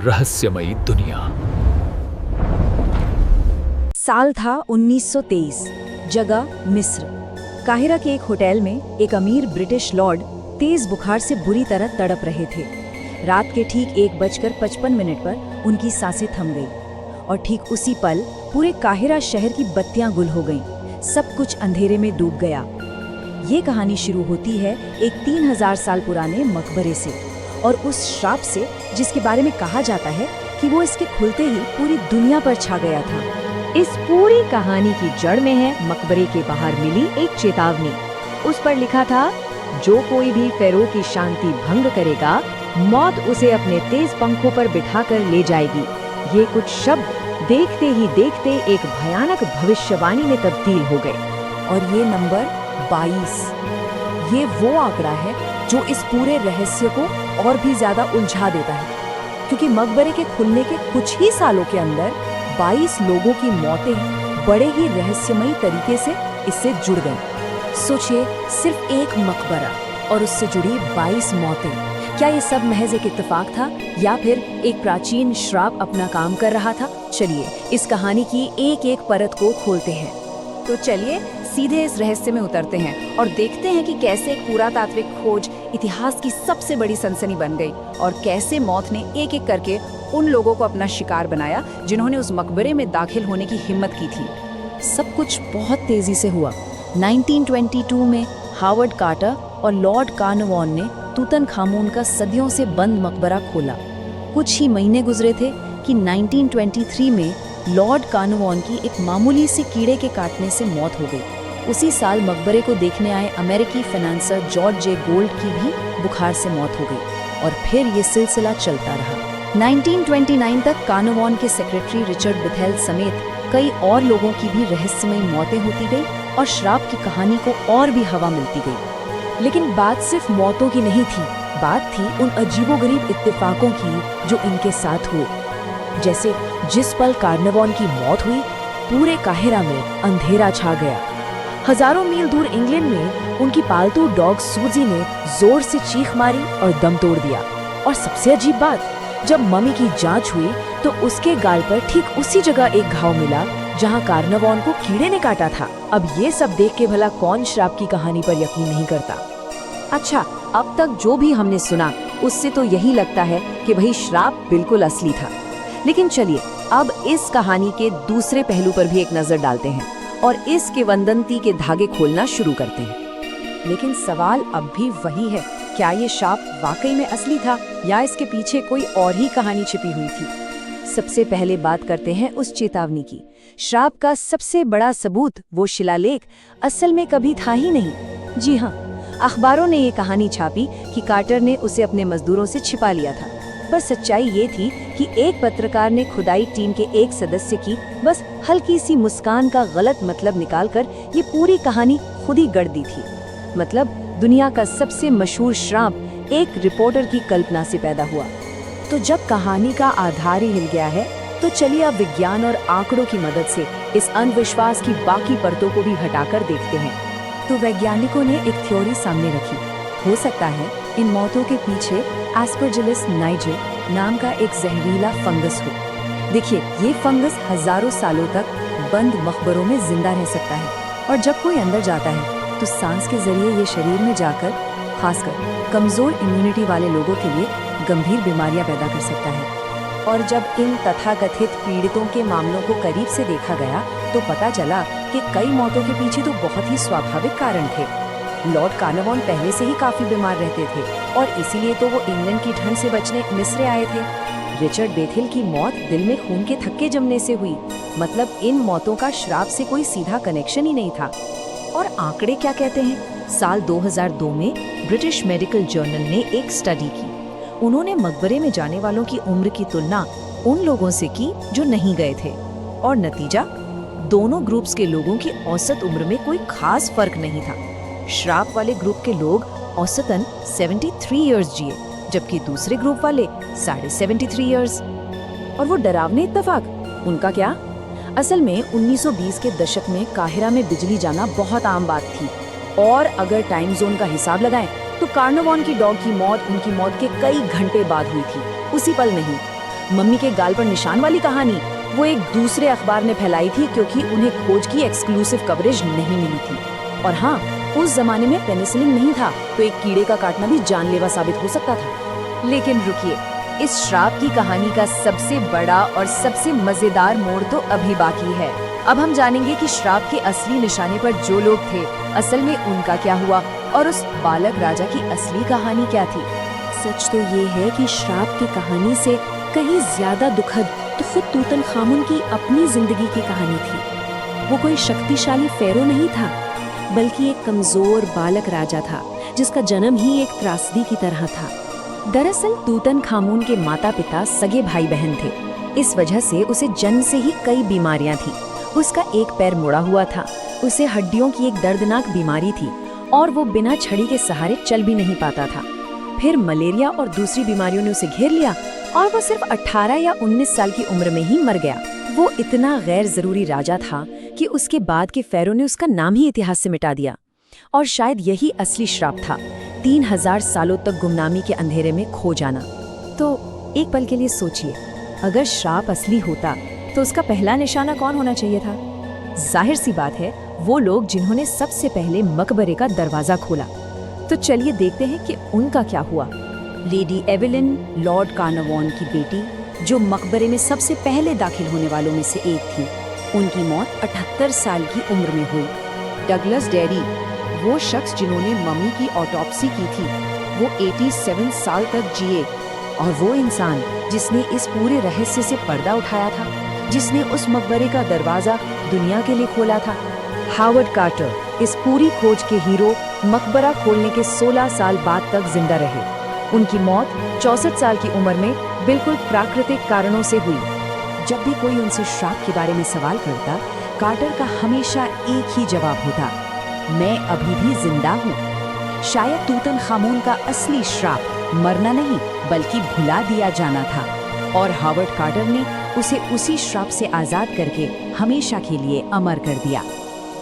रहस्यमयी दुनिया। साल था 1923, जगह मिस्र। काहिरा के एक होटल में एक अमीर ब्रिटिश लॉर्ड तेज बुखार से बुरी तरह तड़प रहे थे। रात के ठीक 1:55 पर उनकी सांसें थम गई और ठीक उसी पल पूरे काहिरा शहर की बत्तियां गुल हो गईं। सब कुछ अंधेरे में डूब गया। ये कहानी शुरू होती है एक 3000 साल पुराने मकबरे से और उस श्राप से जिसके बारे में कहा जाता है कि वो इसके खुलते ही पूरी दुनिया पर छा गया था। इस पूरी कहानी की जड़ में है मकबरे के बाहर मिली एक चेतावनी। उस पर लिखा था, जो कोई भी फेरो की शांति भंग करेगा, मौत उसे अपने तेज पंखों पर बिठाकर ले जाएगी। ये कुछ शब्द देखते ही देखते एक भयानक भविष्यवाणी में तब्दील हो गए। और ये नंबर 22, ये वो आंकड़ा है जो इस पूरे रहस्य को और भी ज्यादा उलझा देता है, क्योंकि मकबरे के खुलने के कुछ ही सालों के अंदर 22 लोगों की मौतें बड़े ही रहस्यमयी तरीके से इससे जुड़ गईं। सोचिए, सिर्फ एक मकबरा और उससे जुड़ी 22 मौतें। क्या ये सब महज एक इत्तेफाक था या फिर एक प्राचीन श्राप अपना काम कर रहा था? चलिए इस कहानी की एक एक परत को खोलते हैं। तो चलिए सीधे इस रहस्य में उतरते हैं और देखते हैं कि कैसे एक पुरातात्विक खोज इतिहास की सबसे बड़ी सनसनी बन गई और कैसे मौत ने एक एक करके उन लोगों को अपना शिकार बनाया जिन्होंने उस मकबरे में दाखिल होने की हिम्मत की थी। सब कुछ बहुत तेजी से हुआ। 1922 में हावर्ड कार्टर और लॉर्ड कार्नवान ने तूतनखामून का सदियों से बंद मकबरा खोला। कुछ ही महीने गुजरे थे कि 1923 में लॉर्ड कार्नवान की एक मामूली से कीड़े के काटने से मौत हो गई। उसी साल मकबरे को देखने आए अमेरिकी फाइनेंसर जॉर्ज जे गोल्ड की भी बुखार से मौत हो गई और फिर ये सिलसिला चलता रहा। 1929 तक कार्नवान के सेक्रेटरी रिचर्ड बेथेल समेत कई और लोगों की भी रहस्यमयी मौतें होती गई और श्राप की कहानी को और भी हवा मिलती गई। लेकिन बात सिर्फ मौतों की नहीं थी, बात थी उन अजीबोगरीब इत्तेफाकों की जो इनके साथ हुए। जैसे जिस पल कार्नवान की मौत हुई, पूरे काहिरा में अंधेरा छा गया। हजारों मील दूर इंग्लैंड में उनकी पालतू डॉग सूजी ने जोर से चीख मारी और दम तोड़ दिया। और सबसे अजीब बात, जब मम्मी की जांच हुई तो उसके गाल पर ठीक उसी जगह एक घाव मिला जहां कार्नवान को कीड़े ने काटा था। अब ये सब देख के भला कौन श्राप की कहानी पर यकीन नहीं करता? अच्छा, अब तक जो भी हमने सुना उससे तो यही लगता है कि भाई श्राप बिल्कुल असली था। लेकिन चलिए अब इस कहानी के दूसरे पहलू पर भी एक नजर डालते हैं और इस किंवदंती के धागे खोलना शुरू करते हैं। लेकिन सवाल अब भी वही है, क्या ये श्राप वाकई में असली था या इसके पीछे कोई और ही कहानी छिपी हुई थी? सबसे पहले बात करते हैं उस चेतावनी की। श्राप का सबसे बड़ा सबूत वो शिलालेख असल में कभी था ही नहीं। जी हाँ, अखबारों ने ये कहानी छापी कि कार्टर ने उसे अपने मजदूरों से छिपा लिया था। पर सच्चाई ये थी कि एक पत्रकार ने खुदाई टीम के एक सदस्य की बस हल्की सी मुस्कान का गलत मतलब निकालकर ये पूरी कहानी खुद ही गढ़ दी थी। मतलब दुनिया का सबसे मशहूर श्राप एक रिपोर्टर की कल्पना से पैदा हुआ। तो जब कहानी का आधार ही हिल गया है तो चलिए अब विज्ञान और आंकड़ों की मदद से इस अंधविश्वास की बाकी परतों को भी हटाकर देखते हैं। तो वैज्ञानिकों ने एक थ्योरी सामने रखी। हो सकता है इन मौतों के पीछे एस्परजिलस नाइजर नाम का एक जहरीला फंगस हो। देखिए, ये फंगस हजारों सालों तक बंद मकबरों में जिंदा रह सकता है और जब कोई अंदर जाता है तो सांस के जरिए ये शरीर में जाकर खासकर कमजोर इम्यूनिटी वाले लोगों के लिए गंभीर बीमारियां पैदा कर सकता है। और जब इन तथाकथित पीड़ितों के मामलों को करीब से देखा गया तो पता चला कि कई मौतों के पीछे तो बहुत ही स्वाभाविक कारण थे। लॉर्ड कार्नवान पहले से ही काफी बीमार रहते थे और इसीलिए तो वो इंग्लैंड की ठंड से बचने मिस्र आए थे। रिचर्ड बेथेल की मौत दिल में खून के थक्के जमने से हुई। मतलब इन मौतों का श्राप से कोई सीधा कनेक्शन ही नहीं था। और आंकड़े क्या कहते हैं? साल 2002 में ब्रिटिश मेडिकल जर्नल ने एक स्टडी की। उन्होंने मकबरे में जाने वालों की उम्र की तुलना उन लोगों से की जो नहीं गए थे और नतीजा, दोनों ग्रुप्स के लोगों की औसत उम्र में कोई खास फर्क नहीं था। श्राप वाले ग्रुप के लोग औसतन 73 इयर्स जिए, जबकि दूसरे ग्रुप वाले 73.5 इयर्स। और वो डरावने इत्तेफाक, उनका क्या? असल में 1920 के दशक में काहिरा में बिजली जाना बहुत आम बात थी और अगर टाइम जोन का हिसाब लगाएं तो कार्नवान की डॉग की मौत उनकी मौत के कई घंटे बाद हुई थी, उसी पल नहीं। मम्मी के गाल पर निशान वाली कहानी वो एक दूसरे अखबार ने फैलाई थी क्योंकि उन्हें खोज की एक्सक्लूसिव कवरेज नहीं मिली थी। और हाँ, उस जमाने में पेनिसिलिन नहीं था, तो एक कीड़े का काटना भी जानलेवा साबित हो सकता था। लेकिन रुकिए, इस श्राप की कहानी का सबसे बड़ा और सबसे मजेदार मोड़ तो अभी बाकी है। अब हम जानेंगे कि श्राप के असली निशाने पर जो लोग थे, असल में उनका क्या हुआ और उस बालक राजा की असली कहानी क्या थी। सच तो ये है कि श्राप की कहानी से कहीं ज्यादा दुखद तो खुद तूतनखामुन की अपनी जिंदगी की कहानी थी। वो कोई शक्तिशाली फेरो नहीं था, बल्कि एक कमजोर बालक राजा था जिसका जन्म ही एक त्रासदी की तरह था। दरअसल तूतनखामुन के माता पिता सगे भाई बहन थे। इस वजह से उसे जन्म से ही कई बीमारियां थी। उसका एक पैर मुड़ा हुआ था, उसे हड्डियों की एक दर्दनाक बीमारी थी और वो बिना छड़ी के सहारे चल भी नहीं पाता था। फिर मलेरिया और दूसरी बीमारियों ने उसे घेर लिया और वो सिर्फ 18 या 19 साल की उम्र में ही मर गया। वो इतना गैर जरूरी राजा था कि उसके बाद के फेरो ने उसका नाम ही इतिहास से मिटा दिया। और शायद यही असली श्राप था, 3000 सालों तक गुमनामी के अंधेरे में खो जाना। तो एक पल के लिए सोचिए, अगर श्राप असली होता तो उसका पहला निशाना कौन होना चाहिए था? जाहिर सी बात है, वो लोग जिन्होंने सबसे पहले मकबरे का दरवाजा खोला। तो चलिए देखते हैं कि उनका क्या हुआ। लेडी एवेलिन, लॉर्ड कार्नवान की बेटी, जो मकबरे में सबसे पहले दाखिल होने वालों में से एक थी, उनकी मौत 78 साल की उम्र में हुई। डगलस डेरी, वो शख्स जिन्होंने मम्मी की ऑटोप्सी की थी, वो 87 साल तक जिए। और वो इंसान जिसने इस पूरे रहस्य से पर्दा उठाया था, जिसने उस मकबरे का दरवाजा दुनिया के लिए खोला था। हावर्ड कार्टर, इस पूरी खोज के हीरो, मकबरा खोलने के 16 साल बाद तक जिंदा रहे। उनकी मौत 64 साल की उम्र में बिल्कुल प्राकृतिक कारणों से हुई। जब भी कोई उनसे श्राप के बारे में सवाल करता, कार्टर का हमेशा एक ही जवाब होता, मैं अभी भी जिंदा हूँ। शायद तूतनखामुन का असली श्राप मरना नहीं बल्कि भुला दिया जाना था, और हावर्ड कार्टर ने उसे उसी श्राप से आजाद करके हमेशा के लिए अमर कर दिया।